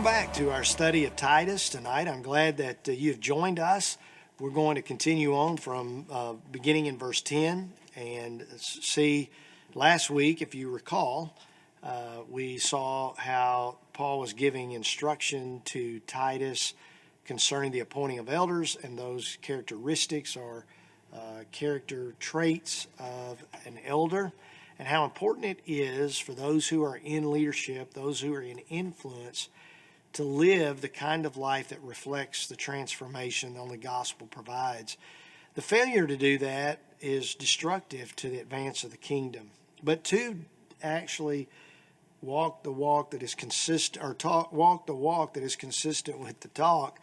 back to our study of Titus tonight. I'm glad that you've joined us. We're going to continue on from beginning in verse 10 and see last week, if you recall, we saw how Paul was giving instruction to Titus concerning the appointing of elders, and those characteristics or character traits of an elder, and how important it is for those who are in leadership, those who are in influence, to live the kind of life that reflects the transformation that only gospel provides. The failure to do that is destructive to the advance of the kingdom. But to actually walk the walk that is consistent, or walk the walk that is consistent with the talk,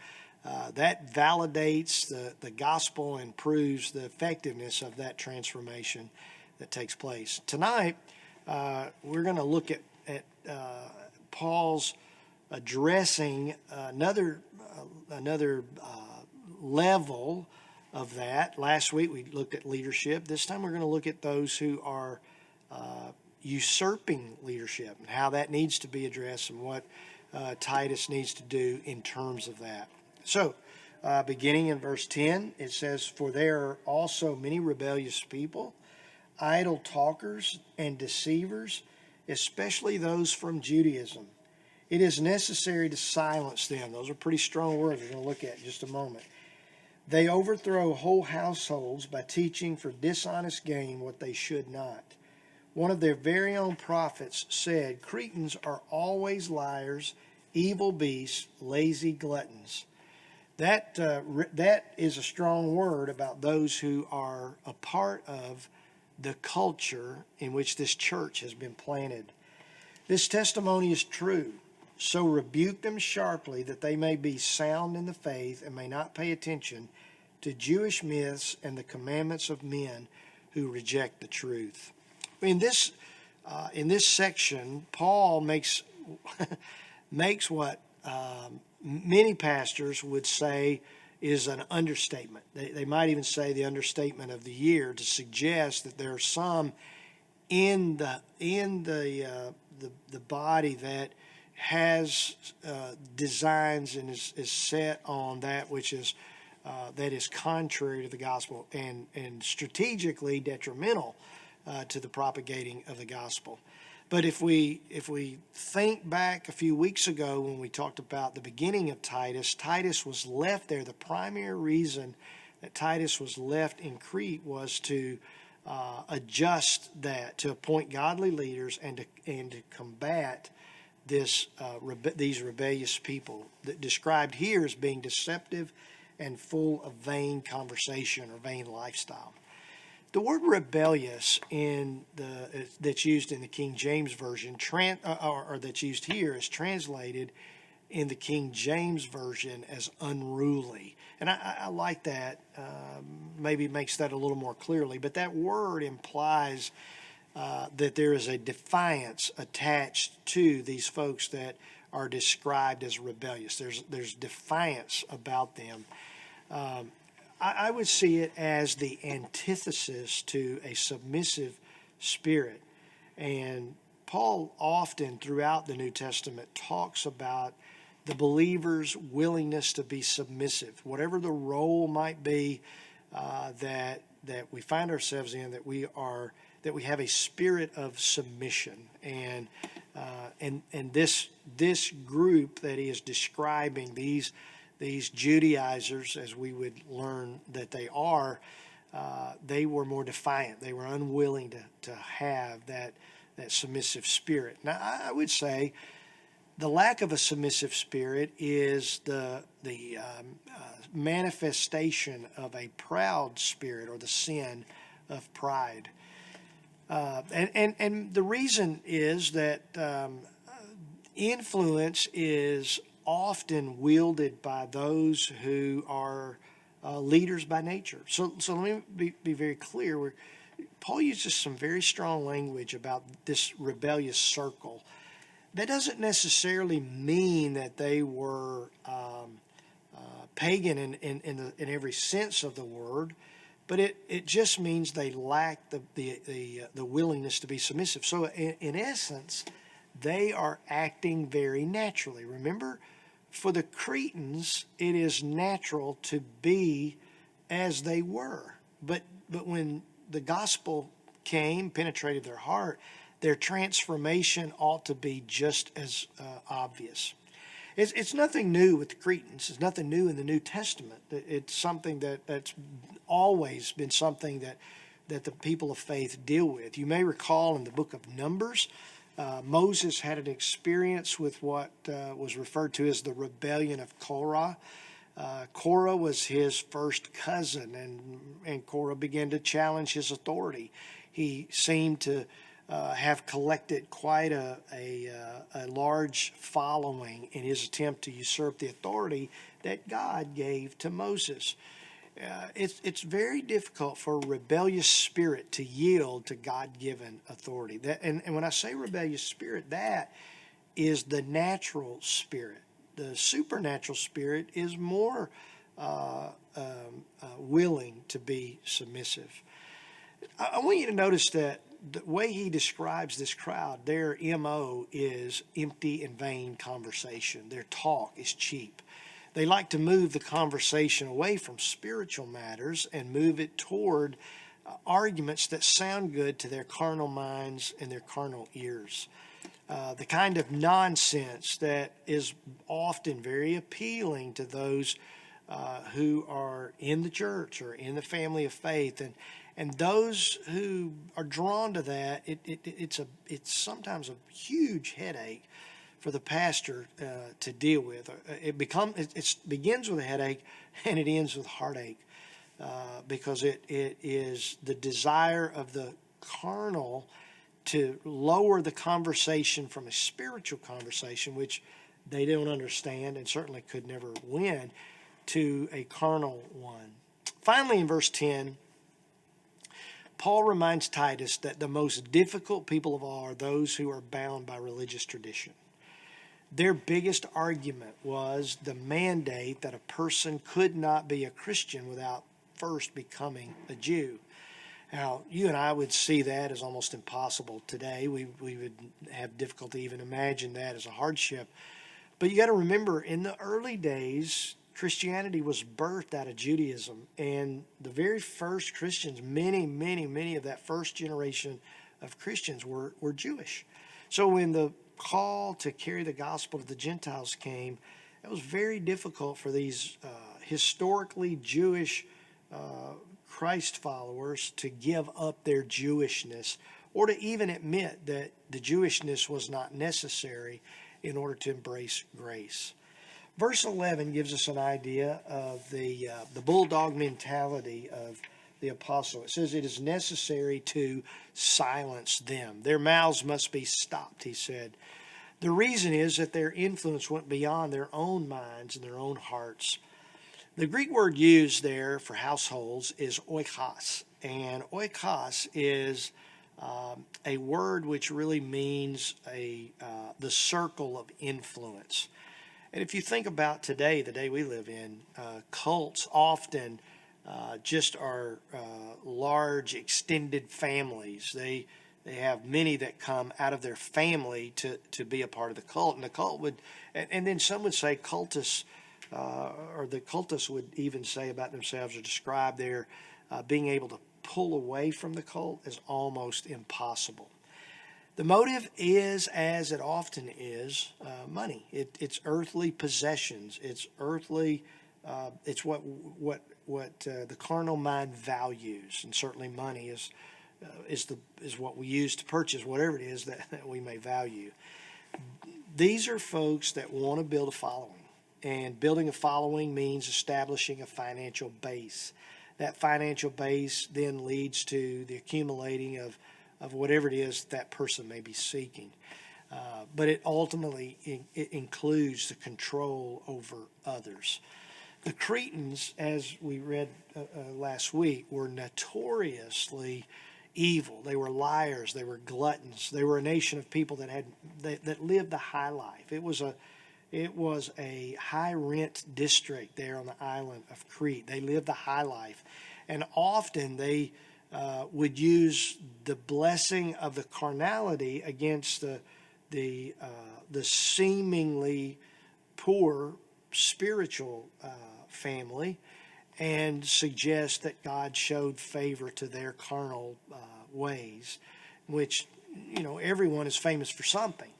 that validates the gospel and proves the effectiveness of that transformation that takes place. Tonight, we're going to look at Paul's addressing another level of that. Last week we looked at leadership. This time we're going to look at those who are usurping leadership and how that needs to be addressed and what Titus needs to do in terms of that. So, beginning in verse 10, it says, "For there are also many rebellious people, idle talkers and deceivers, especially those from Judaism. It is necessary to silence them." Those are pretty strong words we're going to look at in just a moment. "They overthrow whole households by teaching for dishonest gain what they should not. One of their very own prophets said, 'Cretans are always liars, evil beasts, lazy gluttons.'" That is a strong word about those who are a part of the culture in which this church has been planted. "This testimony is true. So rebuke them sharply, that they may be sound in the faith and may not pay attention to Jewish myths and the commandments of men who reject the truth." In this section, Paul makes what many pastors would say is an understatement. They might even say the understatement of the year, to suggest that there are some in the body that has designs and is set on that which is that is contrary to the gospel and strategically detrimental to the propagating of the gospel. But if we think back a few weeks ago when we talked about the beginning of Titus, Titus was left there. The primary reason that Titus was left in Crete was to adjust that, to appoint godly leaders and to combat these rebellious people, that described here as being deceptive and full of vain conversation or vain lifestyle. The word rebellious that's used in the King James Version, or that's used here, is translated in the King James Version as unruly. And I like that. Maybe it makes that a little more clearly. But that word implies that there is a defiance attached to these folks that are described as rebellious. There's defiance about them. I would see it as the antithesis to a submissive spirit. And Paul often throughout the New Testament talks about the believer's willingness to be submissive, whatever the role might be that we find ourselves in, that we have a spirit of submission. And this group that he is describing, these Judaizers, as we would learn that they are, they were more defiant. They were unwilling to have that submissive spirit. Now, I would say the lack of a submissive spirit is the manifestation of a proud spirit, or the sin of pride. And the reason is that influence is often wielded by those who are leaders by nature. So let me be very clear. Paul uses some very strong language about this rebellious circle. That doesn't necessarily mean that they were pagan in every sense of the word, but it just means they lack the willingness to be submissive. So in essence, they are acting very naturally. Remember, for the Cretans, it is natural to be as they were. But when the gospel came, penetrated their heart, their transformation ought to be just as obvious. It's nothing new with the Cretans. It's nothing new in the New Testament. It's something that's always been something that the people of faith deal with. You may recall in the book of Numbers, Moses had an experience with what was referred to as the rebellion of Korah. Korah was his first cousin, and Korah began to challenge his authority. He seemed to have collected quite a large following in his attempt to usurp the authority that God gave to Moses. It's very difficult for a rebellious spirit to yield to God-given authority. And when I say rebellious spirit, that is the natural spirit. The supernatural spirit is more willing to be submissive. I want you to notice that the way he describes this crowd, their MO is empty and vain conversation. Their talk is cheap. They like to move the conversation away from spiritual matters and move it toward arguments that sound good to their carnal minds and their carnal ears. The kind of nonsense that is often very appealing to those who are in the church or in the family of faith, and those who are drawn to that, it's sometimes a huge headache for the pastor to deal with. It begins with a headache and it ends with heartache, because it is the desire of the carnal to lower the conversation from a spiritual conversation, which they don't understand and certainly could never win, to a carnal one. Finally, in verse 10, Paul reminds Titus that the most difficult people of all are those who are bound by religious tradition. Their biggest argument was the mandate that a person could not be a Christian without first becoming a Jew. Now, you and I would see that as almost impossible today. We would have difficulty even imagine that as a hardship. But you got to remember, in the early days, Christianity was birthed out of Judaism, and the very first Christians, many of that first generation of Christians were Jewish. So when the call to carry the gospel to the Gentiles came, it was very difficult for these historically Jewish Christ followers to give up their Jewishness, or to even admit that the Jewishness was not necessary in order to embrace grace. Verse 11 gives us an idea of the bulldog mentality of the apostle. It says it is necessary to silence them. Their mouths must be stopped, he said. The reason is that their influence went beyond their own minds and their own hearts. The Greek word used there for households is oikos, and oikos is a word which really means the circle of influence. And if you think about today, the day we live in, cults often just are large extended families. They have many that come out of their family to be a part of the cult, and the cult would, and then some would say cultists. Or the cultists would even say about themselves or describe their being able to pull away from the cult as almost impossible. The motive is, as it often is, money. It's earthly possessions. It's earthly. It's what the carnal mind values, and certainly money is what we use to purchase whatever it is that we may value. These are folks that want to build a following. And building a following means establishing a financial base. That financial base then leads to the accumulating of whatever it is that person may be seeking. But it ultimately it includes the control over others. The Cretans, as we read last week, were notoriously evil. They were liars. They were gluttons. They were a nation of people that lived the high life. It was a high rent district there on the island of Crete. They lived the high life. And often they would use the blessing of the carnality against the seemingly poor spiritual family, and suggest that God showed favor to their carnal ways, which, everyone is famous for something.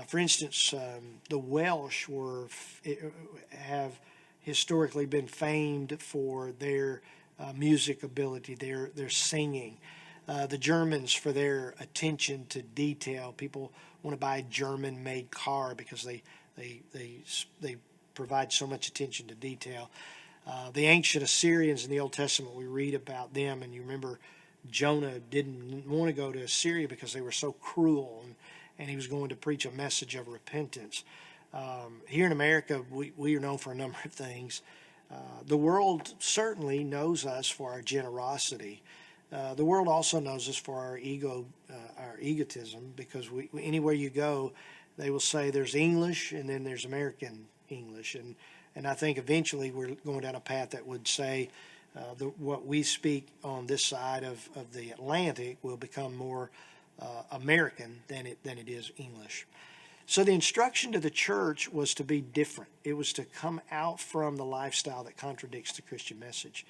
For instance, the Welsh have historically been famed for their music ability, their singing. The Germans for their attention to detail. People want to buy a German-made car because they provide so much attention to detail. The ancient Assyrians in the Old Testament, we read about them, and you remember Jonah didn't want to go to Assyria because they were so cruel, and he was going to preach a message of repentance. Here in America, we are known for a number of things. The world certainly knows us for our generosity. The world also knows us for our egotism, because anywhere you go, they will say there's English and then there's American English, and I think eventually we're going down a path that would say what we speak on this side of the Atlantic will become more American than it is English. So the instruction to the church was to be different. It was to come out from the lifestyle that contradicts the Christian message.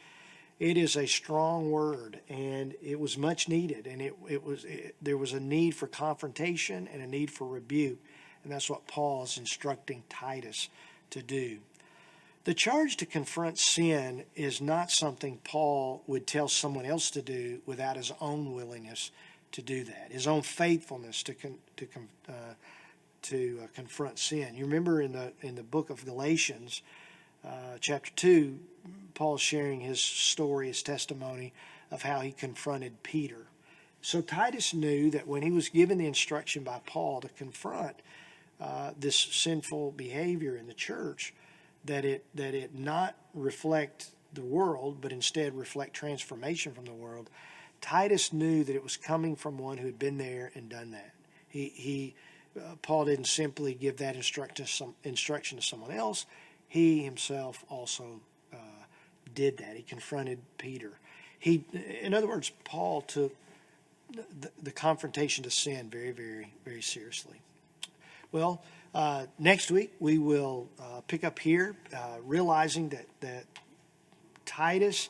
It is a strong word, and it was much needed, and there was a need for confrontation and a need for rebuke, and that's what Paul is instructing Titus to do. The charge to confront sin is not something Paul would tell someone else to do without his own willingness to do that, his own faithfulness to confront sin. You remember in the book of Galatians, chapter 2, Paul's sharing his story, his testimony of how he confronted Peter. So Titus knew that when he was given the instruction by Paul to confront this sinful behavior in the church, that it not reflect the world, but instead reflect transformation from the world. Titus knew that it was coming from one who had been there and done that. Paul didn't simply give that instruction to someone else. He himself also did that. He confronted Peter. In other words, Paul took the confrontation to sin very, very, very seriously. Well, next week we will pick up here, realizing that Titus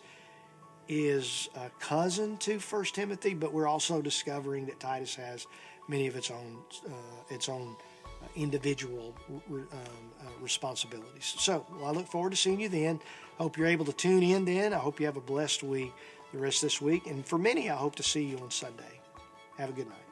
is a cousin to 1 Timothy, but we're also discovering that Titus has many of its own individual responsibilities. So I look forward to seeing you then. Hope you're able to tune in then. I hope you have a blessed week the rest of this week. And for many, I hope to see you on Sunday. Have a good night.